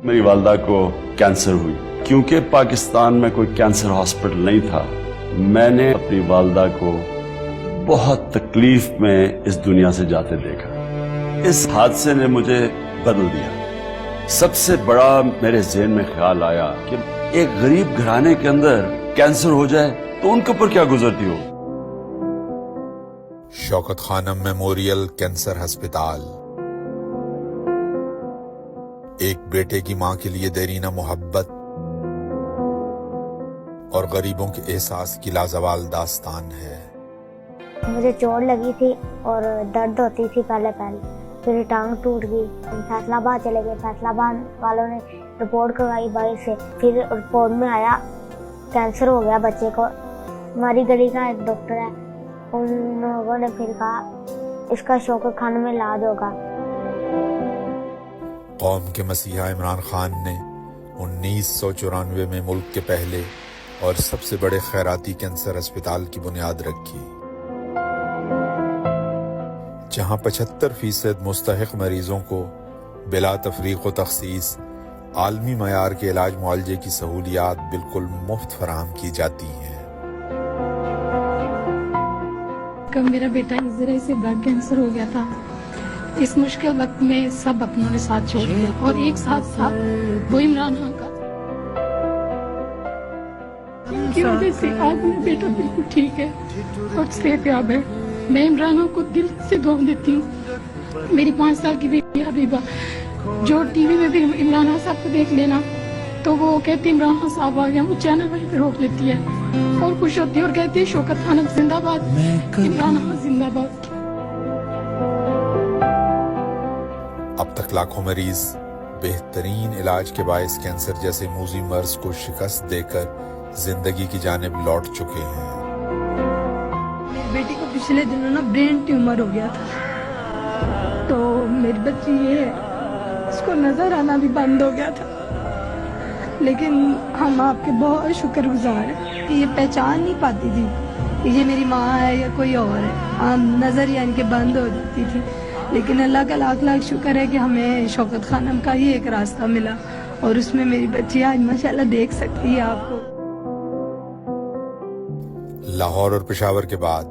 मेरी वालदा को कैंसर हुई। क्योंकि पाकिस्तान में कोई कैंसर हॉस्पिटल नहीं था, मैंने अपनी वालदा को बहुत तकलीफ में इस दुनिया से जाते देखा। इस हादसे ने मुझे बदल दिया। सबसे बड़ा मेरे ज़हन में ख्याल आया कि एक गरीब घराने के अंदर कैंसर हो जाए तो उनके ऊपर क्या गुजरती हो। शौकत खानम मेमोरियल कैंसर अस्पताल एक बेटे की मां के लिए देरीना मोहब्बत और गरीबों के एहसास की लाजवाल दास्तान है। मुझे चोट लगी थी और दर्द होती थी पहले, फिर टांग टूट गई। फैसलाबाद चले गए, फैसलाबाद वालों ने रिपोर्ट करवाई भाई से, फिर रिपोर्ट में आया कैंसर हो गया बच्चे को। हमारी गली का एक डॉक्टर है, उन लोगों ने फिर कहा इसका शौकत खान में इलाज होगा। कौम के मसीहा इमरान खान ने 1994 में मुल्क के पहले और सबसे बड़े खैराती कैंसर अस्पताल की बुनियाद रखी, जहां 75% मुस्तहिक मरीजों को बिला तफरीक व तखसीस आलमी मयार के इलाज मुआलजे की सहूलियात बिल्कुल मुफ्त फराहम की जाती हैं। कब मेरा बेटा इजराइल से ब्लड कैंसर हो गया था, इस मुश्किल वक्त में सब अपनों ने साथ छोड़ दिया और एक साथ था वो इमरान खान का, जिनकी वजह से आज मेरा बेटा बिल्कुल ठीक है और सेहतयाब है। मैं इमरान खान को दिल से दुआ देती हूँ। मेरी 5 साल की बेटी हबीबा, जो टीवी में भी इमरान खान साहब को देख लेना तो वो कहती इमरान खान साहब आ गया, वो चैनल वहीं पे रोक लेती है और खुश होती है और कहती है शौकत खान जिंदाबाद, इमरान खान जिंदाबाद। अब तक लाखों मरीज बेहतरीन इलाज के बायस कैंसर जैसे मूजी मर्ज को शिकस्त देकर जिंदगी की जानिब लौट चुके हैं। मेरी बेटी को पिछले दिनों ना ब्रेन ट्यूमर हो गया था, तो मेरी बच्ची ये है, उसको नजर आना भी बंद हो गया था, लेकिन हम आपके बहुत शुक्रगुजार हैं। ये पहचान नहीं पाती थी कि ये मेरी माँ है या कोई और है, नजर यानी कि बंद हो जाती थी, लेकिन अल्लाह का लाख लाख शुक्र है कि हमें शौकत खानम का ही एक रास्ता मिला और उसमें मेरी बच्ची आज माशाल्लाह देख सकती है आपको। लाहौर और पेशावर के बाद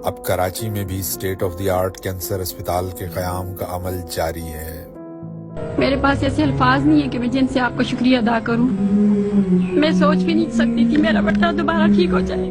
अब कराची में भी state of the art cancer अस्पताल के क़याम का अमल जारी है। मेरे पास ऐसे अल्फाज नहीं है कि मैं जिनसे आपका शुक्रिया अदा करूं। मैं सोच भी नहीं सकती थी मेरा बेटा दोबारा ठीक हो जाए।